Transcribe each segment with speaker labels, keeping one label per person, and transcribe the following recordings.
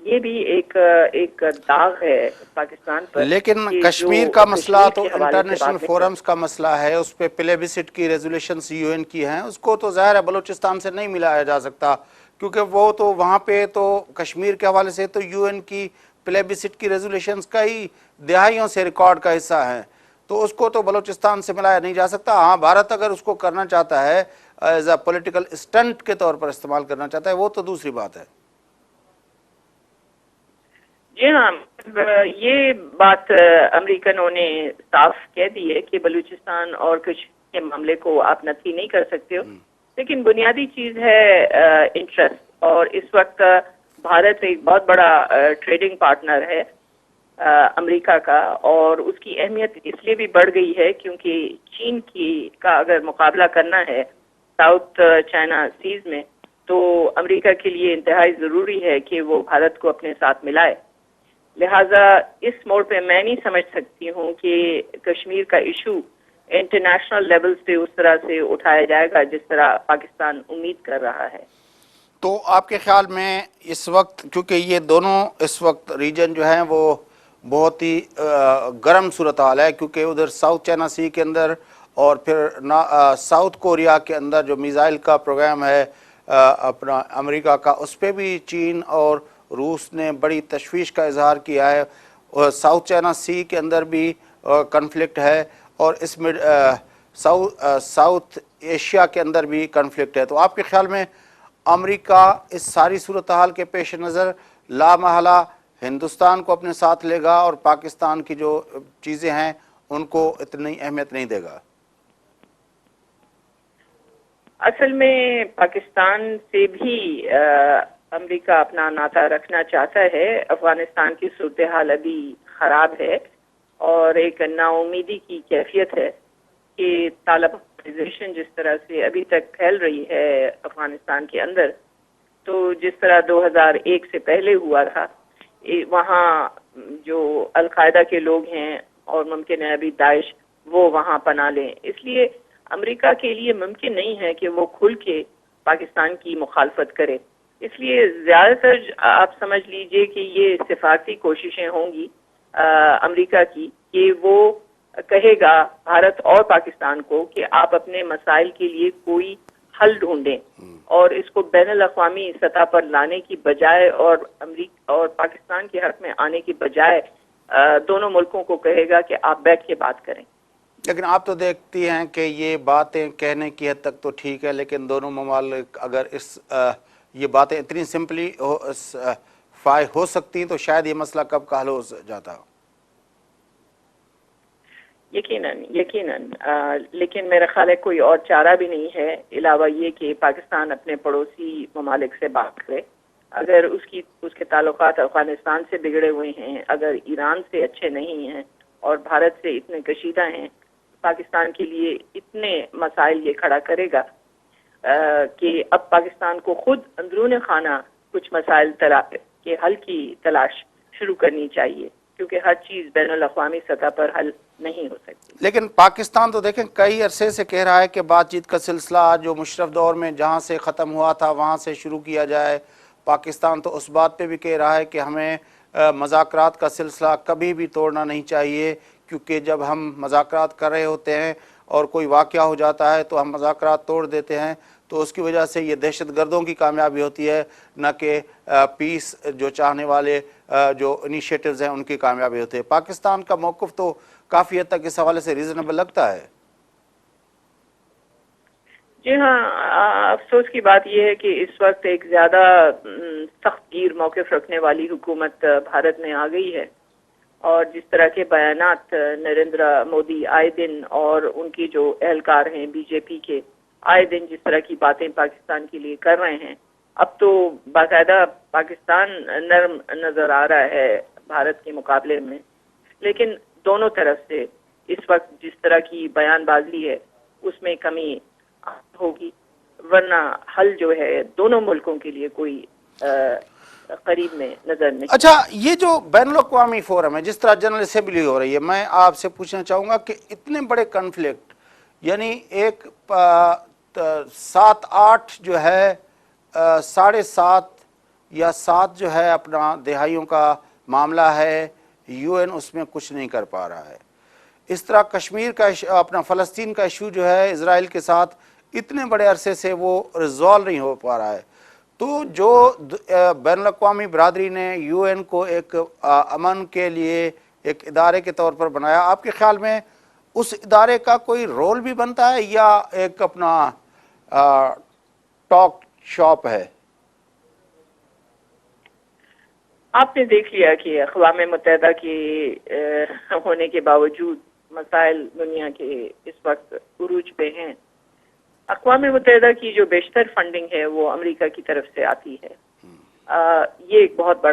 Speaker 1: یہ بھی ایک داغ ہے پاکستان پر.
Speaker 2: لیکن
Speaker 1: کہ
Speaker 2: کشمیر
Speaker 1: جو
Speaker 2: کا مسئلہ
Speaker 1: کشمیر
Speaker 2: تو
Speaker 1: کے حوالے سے
Speaker 2: انٹرنیشنل
Speaker 1: باتیں
Speaker 2: فورمز کا مسئلہ ہے، اس پہ پلیبسٹ کی ریزولیشنز یو این کی ہیں، اس کو تو ظاہر ہے بلوچستان سے نہیں ملایا جا سکتا، کیونکہ وہ تو وہاں پہ تو کشمیر کے حوالے سے تو یو این کی پلیبسٹ کی ریزولیشنز کا ہی دہائیوں سے ریکارڈ کا حصہ ہیں، تو اس کو تو بلوچستان سے ملایا نہیں جا سکتا. ہاں بھارت اگر اس کو کرنا چاہتا ہے ایز اے پولیٹیکل اسٹنٹ کے طور پر استعمال کرنا چاہتا ہے وہ تو دوسری بات ہے.
Speaker 1: جی ہاں، یہ بات امریکنوں نے صاف کہہ دی ہے کہ بلوچستان اور کشمیر کے معاملے کو آپ نفی نہیں کر سکتے ہو، لیکن بنیادی چیز ہے انٹرسٹ. اور اس وقت بھارت ایک بہت بڑا ٹریڈنگ پارٹنر ہے امریکہ کا، اور اس کی اہمیت اس لیے بھی بڑھ گئی ہے کیونکہ چین کا اگر مقابلہ کرنا ہے ساؤتھ چائنا سیز میں، تو امریکہ کے لیے انتہائی ضروری ہے کہ وہ بھارت کو اپنے ساتھ ملائے. لہٰذا اس موڑ پہ میں نہیں سمجھ سکتی ہوں کہ کشمیر کا ایشو انٹرنیشنل لیول پہ اس طرح سے اٹھایا جائے گا جس طرح پاکستان امید کر رہا ہے.
Speaker 2: تو آپ کے خیال میں اس وقت، کیونکہ یہ دونوں اس وقت ریجن جو ہیں وہ بہت ہی گرم صورتحال ہے، کیونکہ ادھر ساؤتھ چائنا سی کے اندر اور پھر ساؤتھ کوریا کے اندر جو میزائل کا پروگرام ہے اپنا امریکہ کا، اس پہ بھی چین اور روس نے بڑی تشویش کا اظہار کیا ہے، اور ساؤتھ چائنا سی کے اندر بھی کنفلکٹ ہے، اور اس میں ساؤتھ ایشیا کے اندر بھی کنفلکٹ ہے. تو آپ کے خیال میں امریکہ اس ساری صورتحال کے پیش نظر لا محالہ ہندوستان کو اپنے ساتھ لے گا اور پاکستان کی جو چیزیں ہیں ان کو اتنی اہمیت نہیں دے گا؟
Speaker 1: اصل میں پاکستان سے بھی امریکہ اپنا ناطہ رکھنا چاہتا ہے. افغانستان کی صورتحال ابھی خراب ہے اور ایک نا امیدی کی کیفیت ہے کہ طالبانائزیشن جس طرح سے ابھی تک پھیل رہی ہے افغانستان کے اندر، تو جس طرح 2001 سے پہلے ہوا تھا، وہاں جو القاعدہ کے لوگ ہیں اور ممکن ہے ابھی داعش وہ وہاں پناہ لیں. اس لیے امریکہ کے لیے ممکن نہیں ہے کہ وہ کھل کے پاکستان کی مخالفت کرے. اس لیے زیادہ تر آپ سمجھ لیجئے کہ یہ سفارتی کوششیں ہوں گی امریکہ کی، کہ وہ کہے گا بھارت اور پاکستان کو کہ آپ اپنے مسائل کے لیے کوئی حل ڈھونڈیں، اور اس کو بین الاقوامی سطح پر لانے کی بجائے اور امریکہ اور پاکستان کے حق میں آنے کی بجائے دونوں ملکوں کو کہے گا کہ آپ بیٹھ کے بات کریں.
Speaker 2: لیکن آپ تو دیکھتی ہیں کہ یہ باتیں کہنے کی حد تک تو ٹھیک ہے، لیکن دونوں ممالک اگر یہ باتیں اتنی سمپلی ہو سکتی تو شاید یہ مسئلہ کب کا حل ہو جاتا.
Speaker 1: یقیناً لیکن میرا خیال ہے کوئی اور چارہ بھی نہیں ہے علاوہ یہ کہ پاکستان اپنے پڑوسی ممالک سے بات کرے. اگر اس کے تعلقات افغانستان سے بگڑے ہوئے ہیں، اگر ایران سے اچھے نہیں ہیں اور بھارت سے اتنے کشیدہ ہیں، پاکستان کے لیے اتنے مسائل یہ کھڑا کرے گا کہ اب پاکستان کو خود اندرون خانہ کچھ مسائل کے حل کی تلاش شروع کرنی چاہیے، کیونکہ ہر چیز بین الاقوامی سطح پر حل نہیں ہو سکتی.
Speaker 2: لیکن پاکستان تو دیکھیں کئی عرصے سے کہہ رہا ہے کہ بات چیت کا سلسلہ جو مشرف دور میں جہاں سے ختم ہوا تھا وہاں سے شروع کیا جائے. پاکستان تو اس بات پہ بھی کہہ رہا ہے کہ ہمیں مذاکرات کا سلسلہ کبھی بھی توڑنا نہیں چاہیے، کیونکہ جب ہم مذاکرات کر رہے ہوتے ہیں اور کوئی واقعہ ہو جاتا ہے تو ہم مذاکرات توڑ دیتے ہیں، تو اس کی وجہ سے یہ دہشت گردوں کی کامیابی ہوتی ہے، نہ کہ پیس جو چاہنے والے جو انیشیٹوز ہیں ان کی کامیابی ہوتی ہے. پاکستان کا موقف تو کافی حد تک اس حوالے سے ریزنیبل لگتا ہے.
Speaker 1: جی ہاں، افسوس کی بات یہ ہے کہ اس وقت ایک زیادہ سخت گیر موقف رکھنے والی حکومت بھارت میں آ گئی ہے، اور جس طرح کے بیانات نریندر مودی آئے دن اور ان کی جو اہلکار ہیں بی جے پی کے آئے دن جس طرح کی باتیں پاکستان کے لیے کر رہے ہیں، اب تو باقاعدہ پاکستان نرم نظر آ رہا ہے بھارت کے مقابلے میں. لیکن دونوں طرف سے اس وقت جس طرح کی بیان بازی ہے اس میں کمی ہوگی، ورنہ حل جو ہے دونوں ملکوں کے لیے کوئی قریب میں نظر نہیں.
Speaker 2: اچھا، یہ جو بین الاقوامی فورم ہے جس طرح جنرل اسمبلی ہو رہی ہے، میں آپ سے پوچھنا چاہوں گا کہ اتنے بڑے کنفلکٹ، یعنی ایک 7-8 جو ہے 7.5 یا 7 جو ہے اپنا دہائیوں کا معاملہ ہے، یو این اس میں کچھ نہیں کر پا رہا ہے. اس طرح کشمیر کا اپنا فلسطین کا ایشو جو ہے اسرائیل کے ساتھ اتنے بڑے عرصے سے وہ ریزالو نہیں ہو پا رہا ہے. تو جو بین الاقوامی برادری نے یو این کو ایک امن کے لیے ایک ادارے کے طور پر بنایا، آپ کے خیال میں اس ادارے کا کوئی رول بھی بنتا ہے یا ایک اپنا ٹاک شاپ ہے؟
Speaker 1: آپ نے دیکھ لیا کہ اقوام متحدہ کے ہونے کے باوجود مسائل دنیا کے اس وقت عروج پہ ہیں. اقوام متحدہ کی جو بیشتر فنڈنگ ہے وہ امریکہ کی طرف سے آتی ہے. یہ ایک بہت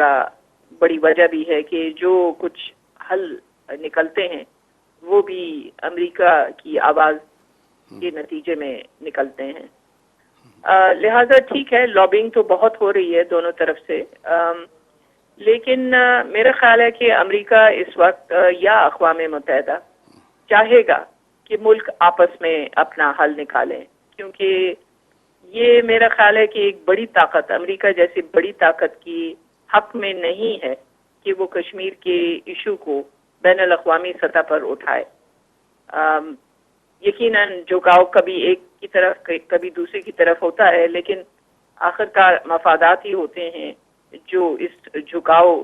Speaker 1: بڑی وجہ بھی ہے کہ جو کچھ حل نکلتے ہیں وہ بھی امریکہ کی آواز کے نتیجے میں نکلتے ہیں. لہذا ٹھیک ہے، لابنگ تو بہت ہو رہی ہے دونوں طرف سے، لیکن میرا خیال ہے کہ امریکہ اس وقت یا اقوام متحدہ چاہے گا کہ ملک آپس میں اپنا حل نکالیں، کیونکہ یہ میرا خیال ہے کہ ایک بڑی طاقت، امریکہ جیسی بڑی طاقت کی حق میں نہیں ہے کہ وہ کشمیر کے ایشو کو بین الاقوامی سطح پر اٹھائے. یقیناً جھکاؤ کبھی ایک کی طرف کبھی دوسرے کی طرف ہوتا ہے، لیکن آخرکار مفادات ہی ہوتے ہیں جو اس جھکاؤ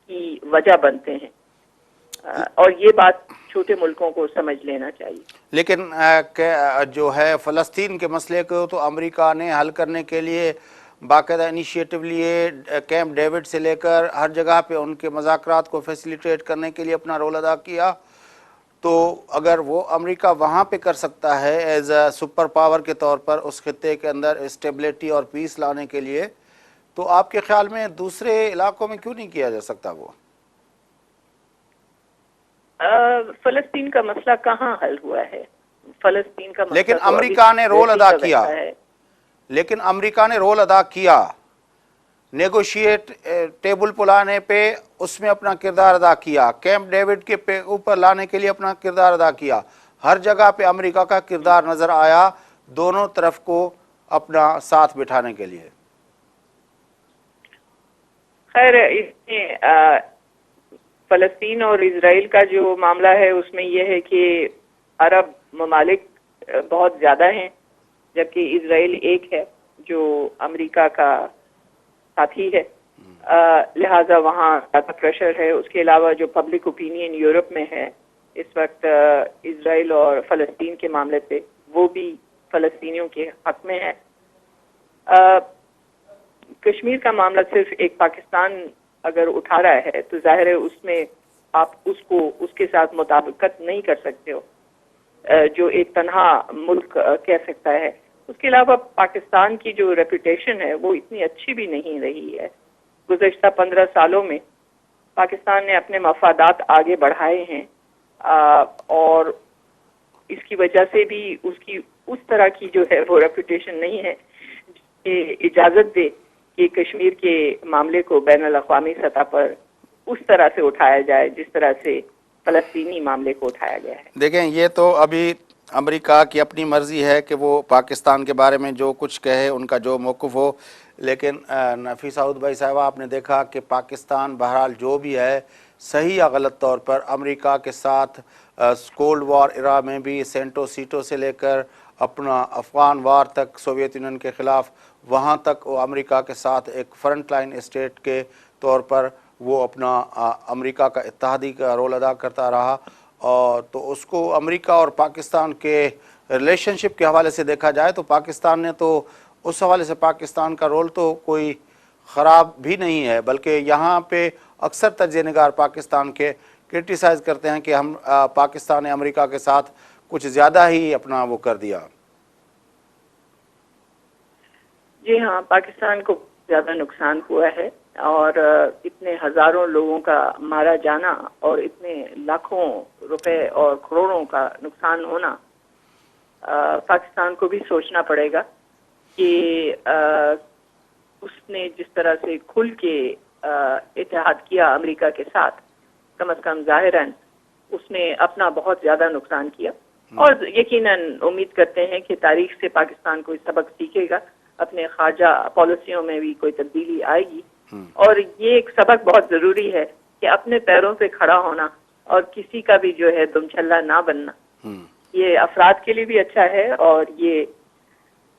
Speaker 1: کی وجہ بنتے ہیں، اور یہ بات چھوٹے ملکوں کو سمجھ لینا چاہیے.
Speaker 2: لیکن جو ہے فلسطین کے مسئلے کو تو امریکہ نے حل کرنے کے لیے باقاعدہ انیشیٹو لیے، کیمپ ڈیوڈ سے لے کر ہر جگہ پہ ان کے مذاکرات کو فیسیلیٹیٹ کرنے کے لیے اپنا رول ادا کیا. تو اگر وہ امریکہ وہاں پہ کر سکتا ہے ایز اے سپر پاور کے طور پر اس خطے کے اندر اسٹیبلٹی اور پیس لانے کے لیے، تو آپ کے خیال میں دوسرے علاقوں میں کیوں نہیں کیا جا سکتا وہ؟
Speaker 1: فلسطین کا مسئلہ کہاں حل ہوا ہے؟ فلسطین کا مسئلہ
Speaker 2: لیکن
Speaker 1: تو ابھی
Speaker 2: امریکہ نے رول
Speaker 1: ویسے
Speaker 2: ادا
Speaker 1: کا
Speaker 2: کیا،
Speaker 1: ویسا ہے.
Speaker 2: لیکن امریکہ نے رول ادا کیا، نیگوشیٹ ٹیبل پلانے پہ اس میں اپنا کردار ادا کیا، کیمپ ڈیوڈ کے اوپر لانے کے لیے اپنا کردار ادا کیا. ہر جگہ پہ امریکہ کا کردار نظر آیا دونوں طرف کو اپنا ساتھ بٹھانے کے لیے.
Speaker 1: خیر، اس میں فلسطین اور اسرائیل کا جو معاملہ ہے اس میں یہ ہے کہ عرب ممالک بہت زیادہ ہیں، جبکہ اسرائیل ایک ہے جو امریکہ کا ساتھی ہے. لہٰذا وہاں زیادہ پریشر ہے. اس کے علاوہ جو پبلک اوپینین یورپ میں ہے اس وقت اسرائیل اور فلسطین کے معاملے پہ، وہ بھی فلسطینیوں کے حق میں ہے. کشمیر کا معاملہ صرف ایک پاکستان اگر اٹھا رہا ہے تو ظاہر ہے اس میں آپ اس کے ساتھ مطابقت نہیں کر سکتے ہو جو ایک تنہا ملک کہہ سکتا ہے. اس کے علاوہ پاکستان کی جو ریپوٹیشن ہے وہ اتنی اچھی بھی نہیں رہی ہے. گزشتہ 15 سالوں میں پاکستان نے اپنے مفادات آگے بڑھائے ہیں، اور اس کی وجہ سے بھی اس طرح کی جو ہے وہ ریپوٹیشن نہیں ہے کہ اجازت دے کہ کشمیر کے معاملے کو بین الاقوامی سطح پر اس طرح سے اٹھایا جائے جس طرح سے فلسطینی معاملے کو اٹھایا گیا ہے.
Speaker 2: دیکھیں، یہ تو ابھی امریکہ کی اپنی مرضی ہے کہ وہ پاکستان کے بارے میں جو کچھ کہے، ان کا جو موقف ہو. لیکن نفیس سعود بھائی صاحبہ، آپ نے دیکھا کہ پاکستان بہرحال جو بھی ہے صحیح یا غلط طور پر امریکہ کے ساتھ کولڈ وار ایرا میں بھی سینٹو سیٹو سے لے کر اپنا افغان وار تک سوویت یونین کے خلاف، وہاں تک وہ امریکہ کے ساتھ ایک فرنٹ لائن اسٹیٹ کے طور پر وہ اپنا امریکہ کا اتحادی کا رول ادا کرتا رہا. اور تو اس کو امریکہ اور پاکستان کے ریلیشن شپ کے حوالے سے دیکھا جائے تو پاکستان نے تو اس حوالے سے پاکستان کا رول تو کوئی خراب بھی نہیں ہے، بلکہ یہاں پہ اکثر تجزیہ نگار پاکستان کے کرٹیسائز کرتے ہیں کہ ہم پاکستان نے امریکہ کے ساتھ کچھ زیادہ ہی اپنا وہ کر دیا.
Speaker 1: جی ہاں، پاکستان کو زیادہ نقصان ہوا ہے، اور اتنے ہزاروں لوگوں کا مارا جانا اور اتنے لاکھوں روپے اور کروڑوں کا نقصان ہونا، پاکستان کو بھی سوچنا پڑے گا کہ اس نے جس طرح سے کھل کے اتحاد کیا امریکہ کے ساتھ، کم از کم ظاہراً اس نے اپنا بہت زیادہ نقصان کیا. اور یقیناً امید کرتے ہیں کہ تاریخ سے پاکستان کوئی سبق سیکھے گا اپنے خارجہ پالیسیوں میں بھی کوئی تبدیلی آئے گی. اور یہ ایک سبق بہت ضروری ہے کہ اپنے پیروں پہ کھڑا ہونا اور کسی کا بھی جو ہے دم چھلا نہ بننا. یہ افراد کے لیے بھی اچھا ہے اور یہ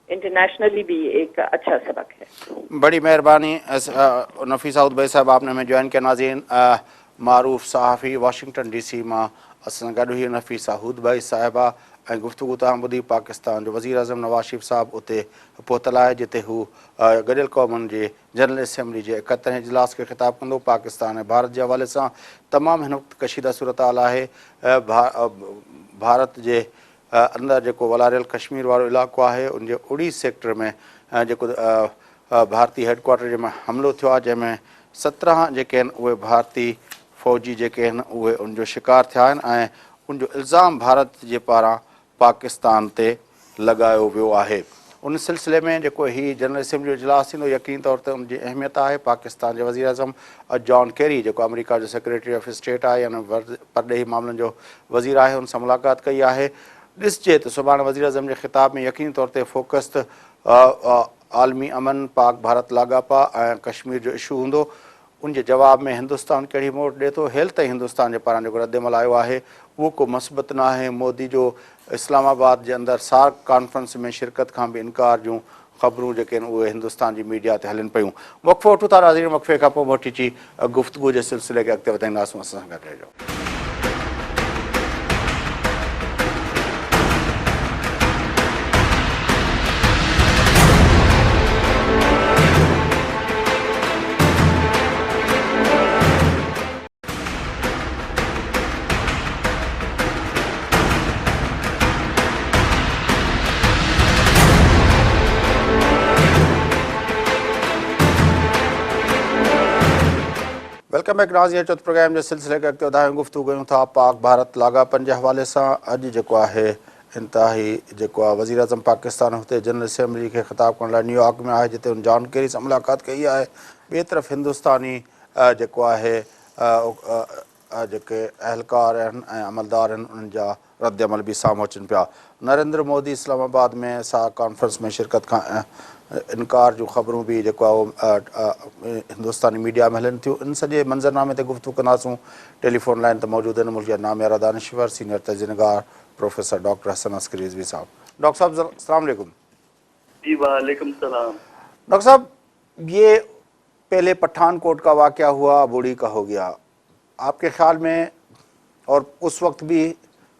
Speaker 1: انٹرنیشنلی بھی ایک اچھا سبق ہے.
Speaker 2: بڑی مہربانی نفیس سعود بھائی صاحب آپ نے ہمیں جوائن کیا. ناظرین معروف صحافی واشنگٹن ڈی سی میں اصل گڈ ہوئی نفیس سعود بھائی صاحبہ گفتگو تاں ٻدھی. پاکستان جو وزیر اعظم نواز شریف صاحب اتنے پہتل ہے جتے ہو گڈل قومن کے جنرل اسمبلی کے 71 اجلاس کے خطاب کندو. پاکستان بھارت کے حوالے سے تمام ہن وقت کشیدہ صورتحال ہے. بھارت کے اندر جو ولارل کشمیر والو علاقہ ہے ان کے اڑی سیکٹر میں جو بھارتی ہیڈ کوارٹر میں حملو تھو جن میں 17 جے وہ بھارتی فوجی جے وہ ان جو شکار تھیا ان جو الزام بھارت کے پارا پاکستان تے لگایا ویو ہے. ان سلسلے میں جو ہی جنرل اسمبلی اجلاس تھیندو یقین طور تے ان کی اہمیت ہے. پاکستان کے وزیر اعظم جان کیری جو امریکہ جو سیکریٹری آف اسٹیٹ ہے یعنی پرڈیہی معاملن جو وزیر ہے ان سے ملاقات کی ہے. ڈسجے تو صبح وزیر اعظم کے خطاب میں یقین طور تے فوکس عالمی امن پاک بھارت لاگاپا کشمیر جو ایشو ہوں. ان کے جواب میں ہندوستان کہڑی موڑ دے تو ہیل تھی ہندوستان کے پارا جو رد عمل آیا ہے وہ کو مثبت نہ ہے. مودی جو اسلام آباد کے اندر سارک کانفرنس میں شرکت کا بھی انکار جو خبروں وہ ہندوستان کی میڈیا تے ہلن پیوں. وقفو وٹھو تھا ناظرین. وقفے کا موٹی چی گفتگو کے سلسلے کے اگتے وڌائنداسوں. اساں سان گڈ رہجو. ویلکم بیک ناظرین. چوتھ پروگرام کے سلسلے کے اگتے وڌائیں گفتگو تھا پاک بھارت لاگاپن کے حوالے سے. اج جو ہے انتہائی جو وزیر اعظم پاکستان ہوتے جنرل اسمبلی کے خطاب کرنے نیو یارک میں ہے جتے ان جان کیری سے ملاقات کی ہے. بے طرف ہندوستانی جو ہے اہلکار عملدار ان کا رد عمل بھی ساموں اچن پیا. نریندر مودی اسلام آباد میں سا کانفرنس میں شرکت کا انکار جو خبروں بھی جو ہندوستانی میڈیا میں ہلن تھیوں. ان سجے منظرنامے تے گفتگو کناسوں. ٹیلی فون لائن تے موجود ہیں ملک نامیارہ دانشور سینئر تجزیہ نگار پروفیسر ڈاکٹر حسن عسکری رضوی صاحب. ڈاکٹر صاحب السلام علیکم.
Speaker 3: جی وعلیکم السلام.
Speaker 2: ڈاکٹر صاحب یہ پہلے پٹھان کوٹ کا واقعہ ہوا بوڑی کا ہو گیا. آپ کے خیال میں اور اس وقت بھی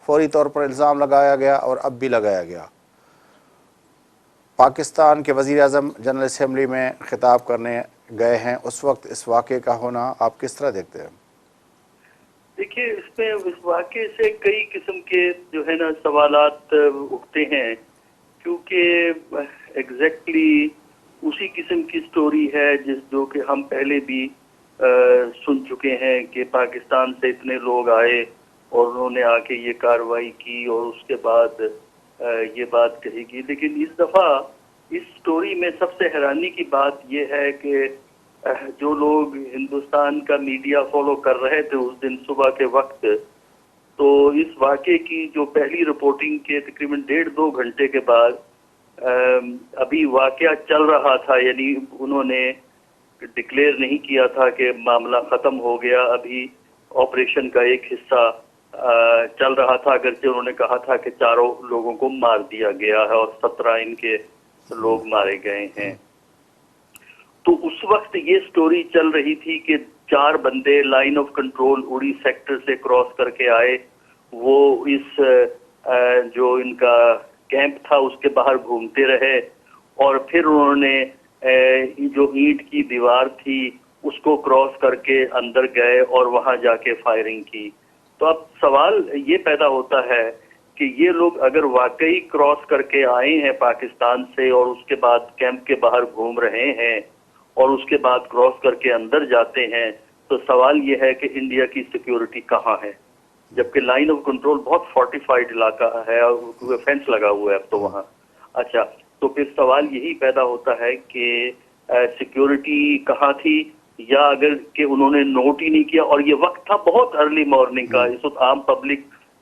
Speaker 2: فوری طور پر الزام لگایا گیا اور اب بھی لگایا گیا. پاکستان کے وزیر اعظم جنرل اسمبلی میں خطاب کرنے گئے ہیں. اس وقت اس واقعے کا ہونا آپ کس طرح دیکھتے ہیں؟
Speaker 3: دیکھیے اس میں اس واقعے سے کئی قسم کے جو ہے نا سوالات اٹھتے ہیں کیونکہ ایگزیکٹلی اسی قسم کی سٹوری ہے جو کہ ہم پہلے بھی سن چکے ہیں کہ پاکستان سے اتنے لوگ آئے اور انہوں نے آ کے یہ کارروائی کی اور اس کے بعد یہ بات کہی گی. لیکن اس دفعہ اس سٹوری میں سب سے حیرانی کی بات یہ ہے کہ جو لوگ ہندوستان کا میڈیا فالو کر رہے تھے اس دن صبح کے وقت تو اس واقعے کی جو پہلی رپورٹنگ کے تقریباً 1.5-2 گھنٹے کے بعد ابھی واقعہ چل رہا تھا. یعنی انہوں نے ڈکلیئر نہیں کیا تھا کہ معاملہ ختم ہو گیا. ابھی آپریشن کا ایک حصہ چل رہا تھا اگرچہ انہوں نے کہا تھا کہ 4 لوگوں کو مار دیا گیا ہے اور 17 ان کے لوگ مارے گئے ہیں. تو اس وقت یہ سٹوری چل رہی تھی کہ 4 بندے line of control Uri sector سے کراس کر کے آئے. وہ اس جو ان کا کیمپ تھا اس کے باہر گھومتے رہے اور پھر انہوں نے جو اینٹ کی دیوار تھی اس کو کراس کر کے اندر گئے اور وہاں جا کے فائرنگ کی. تو اب سوال یہ پیدا ہوتا ہے کہ یہ لوگ اگر واقعی کراس کر کے آئے ہیں پاکستان سے اور اس کے بعد کیمپ کے باہر گھوم رہے ہیں اور اس کے بعد کراس کر کے اندر جاتے ہیں تو سوال یہ ہے کہ انڈیا کی سیکیورٹی کہاں ہے جبکہ لائن آف کنٹرول بہت فورٹیفائڈ علاقہ ہے اور فینس لگا ہوا ہے اب تو وہاں. اچھا تو پھر سوال یہی پیدا ہوتا ہے کہ سیکیورٹی کہاں تھی یا اگر کہ انہوں نے نوٹ ہی نہیں کیا. اور یہ وقت تھا بہت ارلی مارننگ کا. اس وقت عام پبلک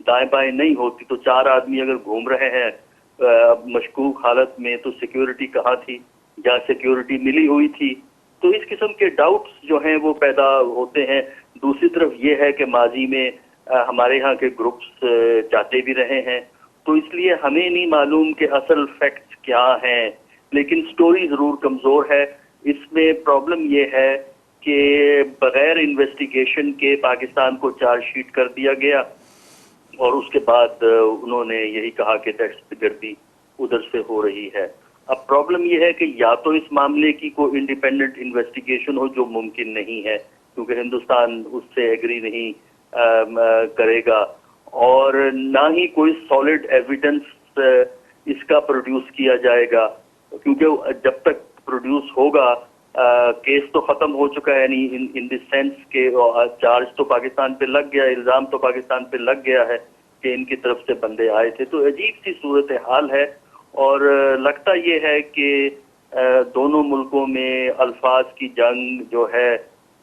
Speaker 3: دائیں بائیں نہیں ہوتی تو 4 آدمی اگر گھوم رہے ہیں مشکوک حالت میں تو سیکیورٹی کہاں تھی. جہاں سیکیورٹی ملی ہوئی تھی. تو اس قسم کے ڈاؤٹس جو ہیں وہ پیدا ہوتے ہیں. دوسری طرف یہ ہے کہ ماضی میں ہمارے ہاں کے گروپس جاتے بھی رہے ہیں, تو اس لیے ہمیں نہیں معلوم کہ اصل فیکٹس کیا ہیں, لیکن سٹوری ضرور کمزور ہے. اس میں پرابلم یہ ہے کہ بغیر انویسٹیگیشن کے پاکستان کو چارج شیٹ کر دیا گیا, اور اس کے بعد انہوں نے یہی کہا کہ دہشت گردی ادھر سے ہو رہی ہے. اب پرابلم یہ ہے کہ یا تو اس معاملے کی کوئی انڈیپینڈنٹ انویسٹیگیشن ہو, جو ممکن نہیں ہے کیونکہ ہندوستان اس سے ایگری نہیں کرے گا, اور نہ ہی کوئی سالڈ ایویڈنس اس کا پروڈیوس کیا جائے گا, کیونکہ جب تک پروڈیوس ہوگا کیس تو ختم ہو چکا ہے, یعنی ان دی سینس کہ چارج تو پاکستان پہ لگ گیا, الزام تو پاکستان پہ لگ گیا ہے کہ ان کی طرف سے بندے آئے تھے. تو عجیب سی صورتحال ہے, اور لگتا یہ ہے کہ دونوں ملکوں میں الفاظ کی جنگ جو ہے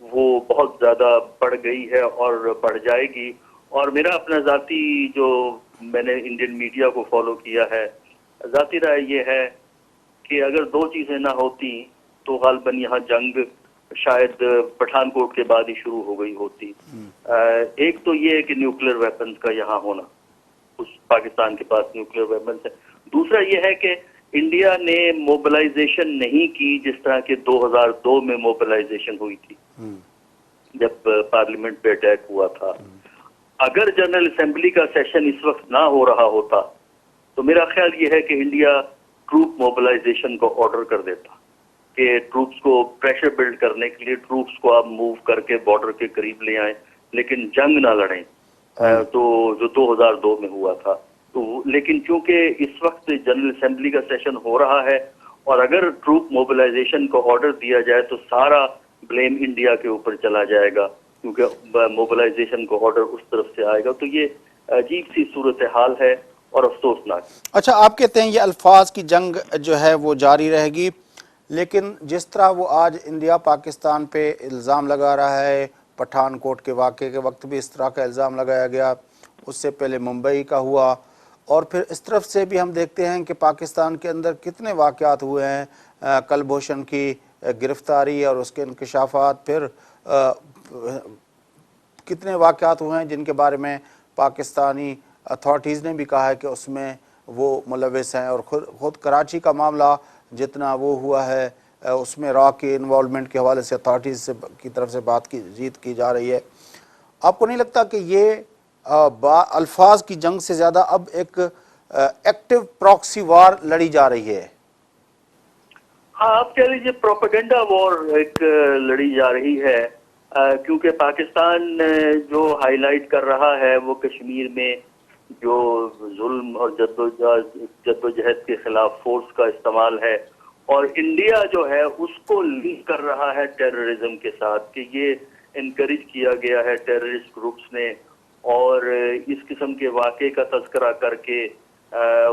Speaker 3: وہ بہت زیادہ بڑھ گئی ہے اور بڑھ جائے گی. اور میرا اپنا ذاتی, جو میں نے انڈین میڈیا کو فالو کیا ہے, ذاتی رائے یہ ہے کہ اگر دو چیزیں نہ ہوتی تو غالباً یہاں جنگ شاید پٹھان کوٹ کے بعد ہی شروع ہو گئی ہوتی. ایک تو یہ ہے کہ نیوکلیر ویپنز کا یہاں ہونا, اس پاکستان کے پاس نیوکلیر ویپنز ہے. دوسرا یہ ہے کہ انڈیا نے موبلائزیشن نہیں کی جس طرح کہ 2002 میں موبلائزیشن ہوئی تھی جب پارلیمنٹ پہ اٹیک ہوا تھا. اگر جنرل اسمبلی کا سیشن اس وقت نہ ہو رہا ہوتا تو میرا خیال یہ ہے کہ انڈیا ٹروپ موبلائزیشن کو آرڈر کر دیتا کہ ٹروپس کو پریشر بلڈ کرنے کے لیے ٹروپس کو آپ موو کر کے بارڈر کے قریب لے آئیں, لیکن جنگ نہ لڑیں, تو جو 2002 میں ہوا تھا. تو لیکن چونکہ اس وقت جنرل اسمبلی کا سیشن ہو رہا ہے, اور اگر ٹروپ موبلائزیشن کو آرڈر دیا جائے تو سارا بلیم انڈیا کے اوپر چلا جائے گا, کیونکہ موبلائزیشن کو آرڈر اس طرف سے آئے گا. تو یہ عجیب سی صورتحال ہے اور افسوسناک.
Speaker 2: اچھا, آپ کہتے ہیں یہ الفاظ کی جنگ جو ہے وہ جاری رہے گی, لیکن جس طرح وہ آج انڈیا پاکستان پہ الزام لگا رہا ہے, پٹھان کوٹ کے واقعے کے وقت بھی اس طرح کا الزام لگایا گیا, اس سے پہلے ممبئی کا ہوا, اور پھر اس طرف سے بھی ہم دیکھتے ہیں کہ پاکستان کے اندر کتنے واقعات ہوئے ہیں, کلبھوشن کی گرفتاری اور اس کے انکشافات, پھر کتنے واقعات ہوئے ہیں جن کے بارے میں پاکستانی اتھارٹیز نے بھی کہا ہے کہ اس میں وہ ملوث ہیں, اور خود کراچی کا معاملہ جتنا وہ ہوا ہے اس میں را کے انوالومنٹ کے حوالے سے اتھارٹیز کی طرف سے بات کی جا رہی ہے. آپ کو نہیں لگتا کہ یہ الفاظ کی جنگ سے زیادہ اب ایک ایکٹیو پراکسی وار لڑی جا رہی ہے؟
Speaker 3: ہاں, آپ کہہ لیجیے پروپیگنڈا وار ایک لڑی جا رہی ہے, کیونکہ پاکستان جو ہائی لائٹ کر رہا ہے وہ کشمیر میں جو ظلم اور جدوجہد کے خلاف فورس کا استعمال ہے, اور انڈیا جو ہے اس کو لنک کر رہا ہے ٹیررزم کے ساتھ کہ یہ انکریج کیا گیا ہے ٹیررسٹ گروپس نے, اور اس قسم کے واقعے کا تذکرہ کر کے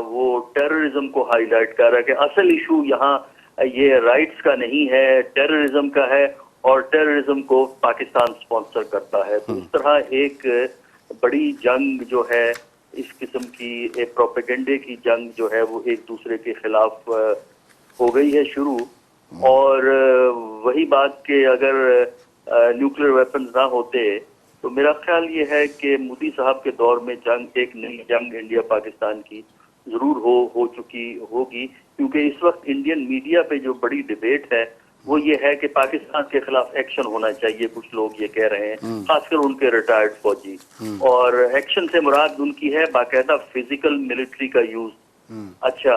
Speaker 3: وہ ٹیررزم کو ہائی لائٹ کر رہا ہے کہ اصل ایشو یہاں یہ رائٹس کا نہیں ہے, ٹیررزم کا ہے, اور ٹیررزم کو پاکستان سپانسر کرتا ہے. تو اس طرح ایک بڑی جنگ جو ہے, اس قسم کی ایک پروپیگنڈے کی جنگ جو ہے وہ ایک دوسرے کے خلاف ہو گئی ہے شروع. اور وہی بات کہ اگر نیوکلیر ویپنز نہ ہوتے تو میرا خیال یہ ہے کہ مودی صاحب کے دور میں جنگ, ایک نئی جنگ انڈیا پاکستان کی ضرور ہو چکی ہوگی, کیونکہ اس وقت انڈین میڈیا پہ جو بڑی ڈیبیٹ ہے وہ یہ ہے کہ پاکستان کے خلاف ایکشن ہونا چاہیے. کچھ لوگ یہ کہہ رہے ہیں, خاص کر ان کے ریٹائرڈ فوجی, اور ایکشن سے مراد ان کی ہے باقاعدہ فزیکل ملٹری کا یوز. اچھا,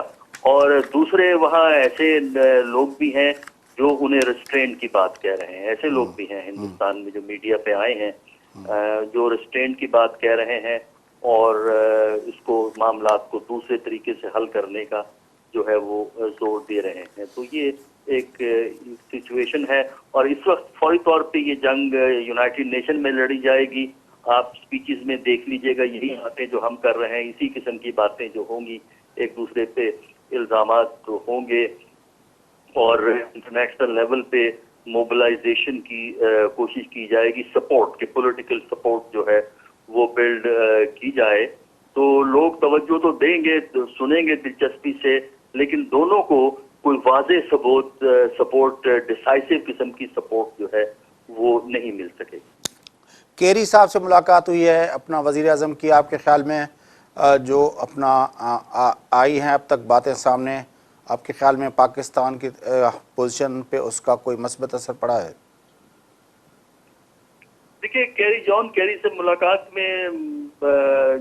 Speaker 3: اور دوسرے وہاں ایسے لوگ بھی ہیں جو انہیں ریسٹرینٹ کی بات کہہ رہے ہیں. ایسے لوگ بھی ہیں ہندوستان میں جو میڈیا پہ آئے ہیں جو ریسٹرینٹ کی بات کہہ رہے ہیں, اور اس کو معاملات کو دوسرے طریقے سے حل کرنے کا جو ہے وہ زور دے رہے ہیں. تو یہ ایک سچویشن ہے, اور اس وقت فوری طور پہ یہ جنگ یونائٹڈ نیشن میں لڑی جائے گی. آپ سپیچز میں دیکھ لیجئے گا, یہی باتیں جو ہم کر رہے ہیں, اسی قسم کی باتیں جو ہوں گی, ایک دوسرے پہ الزامات ہوں گے, اور انٹرنیشنل لیول پہ موبلائزیشن کی کوشش کی جائے گی, سپورٹ کی پولیٹیکل سپورٹ جو ہے وہ بلڈ کی جائے. تو لوگ توجہ تو دیں گے, سنیں گے دلچسپی سے, لیکن دونوں کو کوئی واضح سپورٹ ڈیسائسو قسم کی سپورٹ جو ہے وہ نہیں مل سکے گی.
Speaker 2: کیری صاحب سے ملاقات ہوئی ہے اپنا وزیر اعظم کی، آپ کے خیال میں جو اپنا آئی ہیں اب تک باتیں سامنے، آپ کے خیال میں پاکستان کی پوزیشن پہ اس کا کوئی مثبت اثر پڑا ہے؟
Speaker 3: دیکھیے جان کیری سے ملاقات میں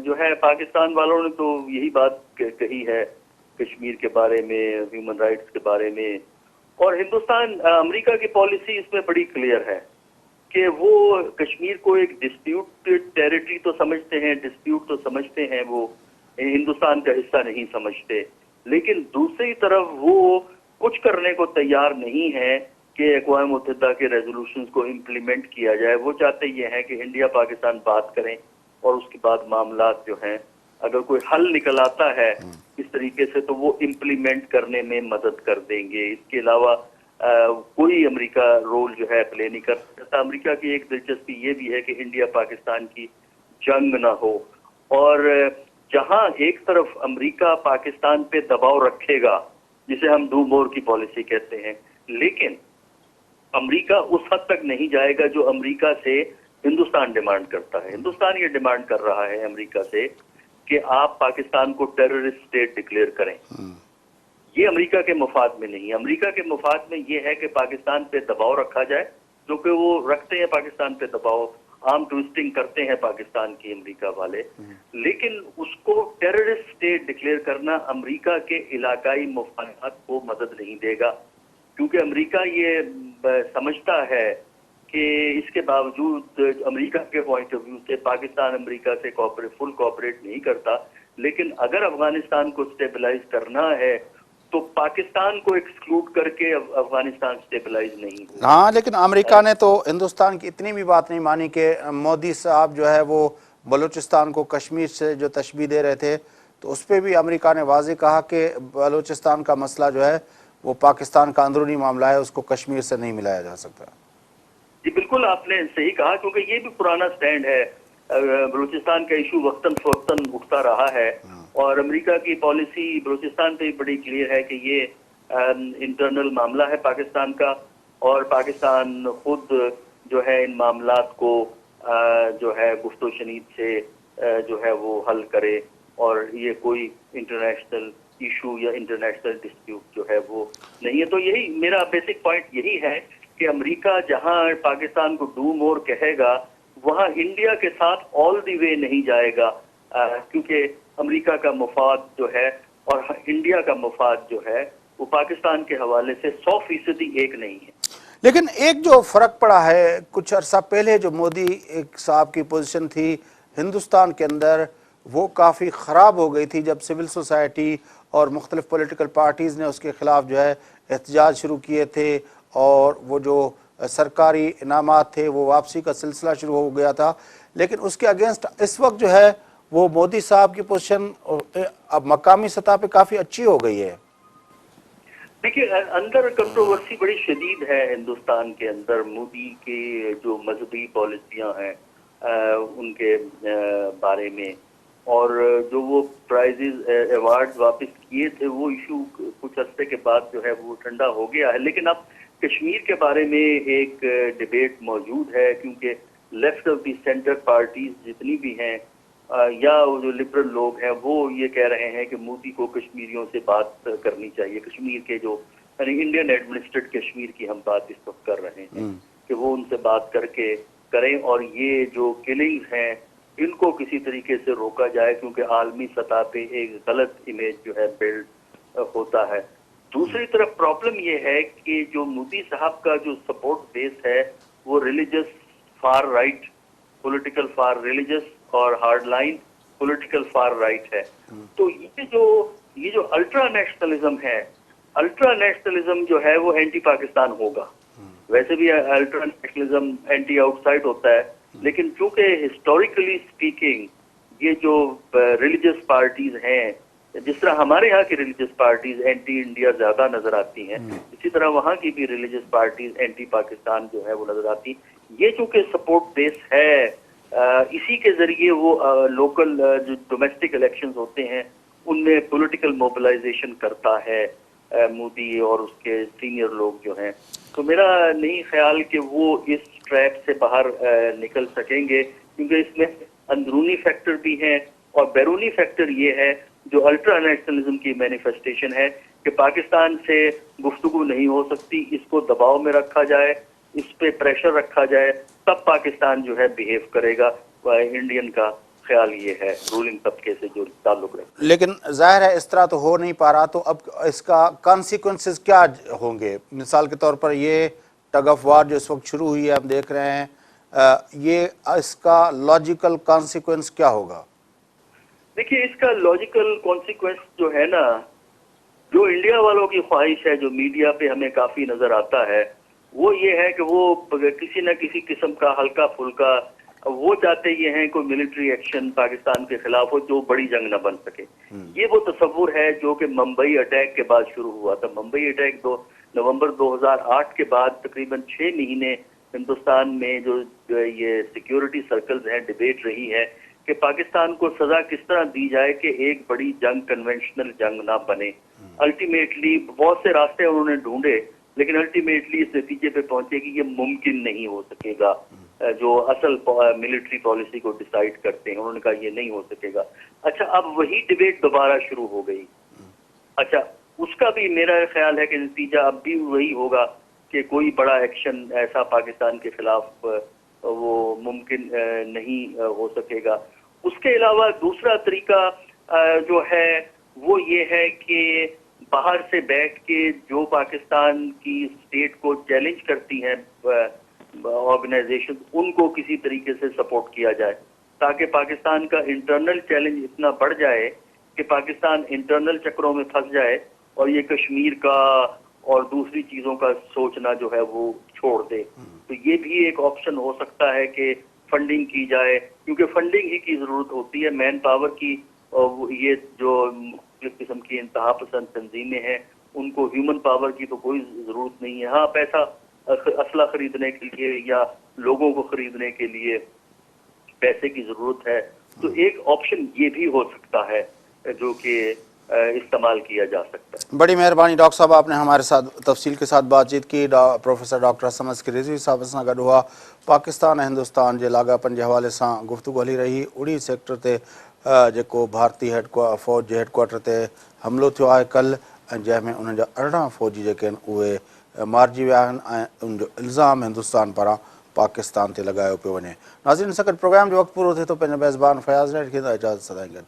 Speaker 3: جو ہے پاکستان والوں نے تو یہی بات کہی ہے کشمیر کے بارے میں، ہیومن رائٹس کے بارے میں، اور امریکہ کی پالیسی اس میں بڑی کلیئر ہے کہ وہ کشمیر کو ایک ڈسپیوٹ ٹیریٹری تو سمجھتے ہیں، ڈسپیوٹ تو سمجھتے ہیں، وہ ہندوستان کا حصہ نہیں سمجھتے، لیکن دوسری طرف وہ کچھ کرنے کو تیار نہیں ہے کہ اقوام متحدہ کے ریزولوشنز کو امپلیمنٹ کیا جائے. وہ چاہتے یہ ہیں کہ انڈیا پاکستان بات کریں اور اس کے بعد معاملات جو ہیں اگر کوئی حل نکل آتا ہے اس طریقے سے تو وہ امپلیمنٹ کرنے میں مدد کر دیں گے. اس کے علاوہ کوئی امریکہ رول جو ہے پلے نہیں کر سکتا. امریکہ کی ایک دلچسپی یہ بھی ہے کہ انڈیا پاکستان کی جنگ نہ ہو، اور جہاں ایک طرف امریکہ پاکستان پہ دباؤ رکھے گا جسے ہم ڈو مور کی پالیسی کہتے ہیں، لیکن امریکہ اس حد تک نہیں جائے گا جو امریکہ سے ہندوستان ڈیمانڈ کرتا ہے. ہندوستان یہ ڈیمانڈ کر رہا ہے امریکہ سے کہ آپ پاکستان کو ٹیررسٹ اسٹیٹ ڈکلیئر کریں. یہ امریکہ کے مفاد میں نہیں. امریکہ کے مفاد میں یہ ہے کہ پاکستان پہ دباؤ رکھا جائے، جو کہ وہ رکھتے ہیں پاکستان پہ دباؤ، آرم ٹویسٹنگ کرتے ہیں پاکستان کی امریکہ والے، لیکن اس کو ٹیررسٹ اسٹیٹ ڈکلیئر کرنا امریکہ کے علاقائی مفادات کو مدد نہیں دے گا، کیونکہ امریکہ یہ سمجھتا ہے کہ اس کے باوجود امریکہ کے پوائنٹ آف ویو سے پاکستان امریکہ سے فل کوآپریٹ نہیں کرتا، لیکن اگر افغانستان کو سٹیبلائز کرنا ہے تو پاکستان کو ایکسکلوڈ کر کے افغانستان سٹیبلائز نہیں ہوگا.
Speaker 2: ہاں، لیکن امریکہ نے تو ہندوستان کی اتنی بھی بات نہیں مانی کہ مودی صاحب جو ہے وہ بلوچستان کو کشمیر سے جو تشبیہ دے رہے تھے تو اس پہ بھی امریکہ نے واضح کہا کہ بلوچستان کا مسئلہ جو ہے وہ پاکستان کا اندرونی معاملہ ہے، اس کو کشمیر سے نہیں ملایا جا سکتا.
Speaker 3: جی بالکل آپ نے صحیح کہا، کیونکہ یہ بھی پرانا سٹینڈ ہے. بلوچستان کا ایشو وقتاً فوقتاً اٹھتا رہا ہے، اور امریکہ کی پالیسی بلوچستان پہ بڑی کلیئر ہے کہ یہ انٹرنل معاملہ ہے پاکستان کا، اور پاکستان خود جو ہے ان معاملات کو جو ہے گفت و شنید سے جو ہے وہ حل کرے، اور یہ کوئی انٹرنیشنل ایشو یا انٹرنیشنل ڈسپیوٹ جو ہے وہ نہیں ہے. تو یہی میرا بیسک پوائنٹ یہی ہے کہ امریکہ جہاں پاکستان کو ڈو مور کہے گا وہاں انڈیا کے ساتھ آل دی وے نہیں جائے گا، کیونکہ امریکہ کا مفاد جو ہے اور انڈیا کا مفاد جو ہے وہ پاکستان کے حوالے سے 100% ایک نہیں ہے.
Speaker 2: لیکن ایک جو فرق پڑا ہے کچھ عرصہ پہلے جو مودی صاحب کی پوزیشن تھی ہندوستان کے اندر وہ کافی خراب ہو گئی تھی جب سول سوسائٹی اور مختلف پولیٹیکل پارٹیز نے اس کے خلاف جو ہے احتجاج شروع کیے تھے، اور وہ جو سرکاری انعامات تھے وہ واپسی کا سلسلہ شروع ہو گیا تھا. لیکن اس کے اگینسٹ اس وقت جو ہے وہ مودی صاحب کی پوزیشن اب مقامی سطح پہ کافی اچھی ہو گئی ہے.
Speaker 3: دیکھیے اندر کنٹروورسی بڑی شدید ہے ہندوستان کے اندر مودی کے جو مذہبی پالیسیاں ہیں ان کے بارے میں، اور جو وہ پرائزز ایوارڈ واپس کیے تھے وہ ایشو کچھ عرصے کے بعد جو ہے وہ ٹھنڈا ہو گیا ہے. لیکن اب کشمیر کے بارے میں ایک ڈیبیٹ موجود ہے، کیونکہ left of the centre parties جتنی بھی ہیں یا وہ جو لبرل لوگ ہیں وہ یہ کہہ رہے ہیں کہ مودی کو کشمیریوں سے بات کرنی چاہیے. کشمیر کے جو یعنی انڈین ایڈمنسٹریٹ کشمیر کی ہم بات اس وقت کر رہے ہیں کہ وہ ان سے بات کر کے کریں، اور یہ جو کلنگز ہیں ان کو کسی طریقے سے روکا جائے، کیونکہ عالمی سطح پہ ایک غلط امیج جو ہے بلڈ ہوتا ہے. دوسری طرف پرابلم یہ ہے کہ جو مودی صاحب کا جو سپورٹ بیس ہے وہ religious far right, political far religious اور hard line political far right ہے. تو یہ جو الٹرا نیشنلزم ہے، الٹرا نیشنلزم جو ہے وہ اینٹی پاکستان ہوگا. ویسے بھی ultra nationalism anti outside ہوتا ہے، لیکن چونکہ ہسٹوریکلی اسپیکنگ یہ جو ریلیجس پارٹیز ہیں، جس طرح ہمارے یہاں کی ریلیجس پارٹیز اینٹی انڈیا زیادہ نظر آتی ہیں، اسی طرح وہاں کی بھی ریلیجس پارٹیز اینٹی پاکستان جو ہے وہ نظر آتی. یہ چونکہ سپورٹ بیس ہے، اسی کے ذریعے وہ لوکل جو ڈومیسٹک الیکشنز ہوتے ہیں ان میں پولیٹیکل موبلائزیشن کرتا ہے. مودی اور اس کے سینئر لوگ جو ہیں. تو میرا نہیں خیال کہ وہ اس ٹریپ سے باہر نکل سکیں گے، کیونکہ اس میں اندرونی فیکٹر بھی ہیں اور بیرونی فیکٹر یہ ہے جو الٹرا نیشنلزم کی مینیفیسٹیشن ہے کہ پاکستان سے گفتگو نہیں ہو سکتی، اس کو دباؤ میں رکھا جائے، اس پہ پریشر رکھا جائے، تب پاکستان جو ہے بیہیو کرے گا. انڈین کا خیال یہ ہے رولنگ طبقے سے جو تعلق رکھتا ہے.
Speaker 2: لیکن ظاہر ہے اس طرح تو ہو نہیں پا رہا، تو اب اس کا کانسیکوینسز کیا ہوں گے؟ مثال کے طور پر یہ ٹگ آف وار جو اس وقت شروع ہوئی ہے ہم دیکھ رہے ہیں، یہ اس کا لاجیکل کانسیکوینس کیا ہوگا؟
Speaker 3: دیکھیے اس کا لاجیکل کانسیکوینس جو ہے نا، جو انڈیا والوں کی خواہش ہے جو میڈیا پہ ہمیں کافی نظر آتا ہے، وہ یہ ہے کہ وہ کسی نہ کسی قسم کا ہلکا پھلکا وہ چاہتے یہ ہیں کوئی ملٹری ایکشن پاکستان کے خلاف ہو جو بڑی جنگ نہ بن سکے. یہ وہ تصور ہے جو کہ ممبئی اٹیک کے بعد شروع ہوا تھا. ممبئی اٹیک نومبر 2008 کے بعد تقریباً 6 مہینے ہندوستان میں جو یہ سیکیورٹی سرکلز ہیں ڈیبیٹ رہی ہے کہ پاکستان کو سزا کس طرح دی جائے کہ ایک بڑی جنگ کنونشنل جنگ نہ بنے. الٹیمیٹلی بہت سے راستے انہوں نے ڈھونڈے، لیکن الٹیمیٹلی اس نتیجے پہ پہنچے کہ یہ ممکن نہیں ہو سکے گا. جو اصل ملٹری پالیسی کو ڈیسائیڈ کرتے ہیں انہوں نے کہا یہ نہیں ہو سکے گا. اچھا اب وہی ڈیبیٹ دوبارہ شروع ہو گئی. اچھا اس کا بھی میرا خیال ہے کہ نتیجہ اب بھی وہی ہوگا کہ کوئی بڑا ایکشن ایسا پاکستان کے خلاف وہ ممکن نہیں ہو سکے گا. اس کے علاوہ دوسرا طریقہ جو ہے وہ یہ ہے کہ باہر سے بیٹھ کے جو پاکستان کی اسٹیٹ کو چیلنج کرتی ہیں آرگنائزیشن، ان کو کسی طریقے سے سپورٹ کیا جائے تاکہ پاکستان کا انٹرنل چیلنج اتنا بڑھ جائے کہ پاکستان انٹرنل چکروں میں پھنس جائے اور یہ کشمیر کا اور دوسری چیزوں کا سوچنا جو ہے وہ چھوڑ دے. تو یہ بھی ایک آپشن ہو سکتا ہے کہ فنڈنگ کی جائے، کیونکہ فنڈنگ ہی کی ضرورت ہوتی ہے، مین پاور کی. اور یہ جو مختلف قسم کی انتہا پسند تنظیمیں ہیں ان کو ہیومن پاور کی تو کوئی ضرورت نہیں ہے. ہاں پیسہ اسلحہ خریدنے کے لیے یا لوگوں کو خریدنے کے لیے پیسے کی ضرورت ہے. تو ایک آپشن یہ بھی ہو سکتا ہے جو کہ استعمال کیا جا سکتا ہے.
Speaker 2: بڑی مہربانی ڈاکٹر صاحب، آپ نے ہمارے ساتھ تفصیل کے ساتھ بات چیت کی. پروفیسر ڈاکٹر اسد مسکی رضوی صاحب سے گڈ ہوا پاکستان ہندوستان کے لاگاپن کے حوالے سے گفتگو ہلی رہی. اڑی سیکٹر تے جو بھارتی فوج کے ہیڈکوارٹر تے حملو تھو ہے کل، جن میں ان 18 فوجی جو وہ مارجی ویا ان جو الزام ہندوستان پارا پاکستان تے لگایا پہ وے. ناظرین سکٹ پروگرام جو وقت پورو تھے تو میزبان فیاض نیٹ کے اجازت سدائیں گے.